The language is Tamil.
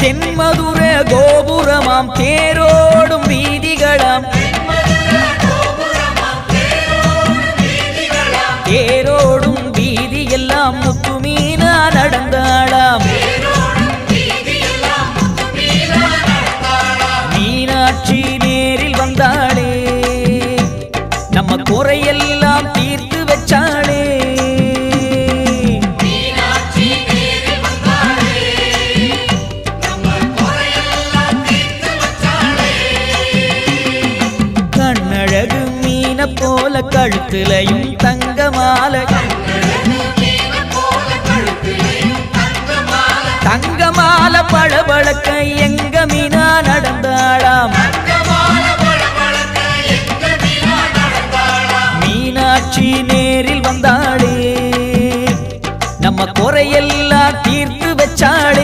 தென்மதுர கோபுரமாம் தேரோடும் வீதிகளாம் தேரோடும் வீதியெல்லாம் முத்துமீனா நடந்தாளாம் மீனாட்சி நேரில் வந்தாளே நம்ம குறையெல்லாம் தீர்த்து வச்சாளே கண்ணழகு மீன போல கழுத்துலையும் தங்க மாலை தங்க மாலை பளபளக்க எங்க மீனா நடந்தாளாம் மீனாட்சி நேரில் வந்தாளே நம்ம குறையெல்லாம் தீர்த்து வச்சாளே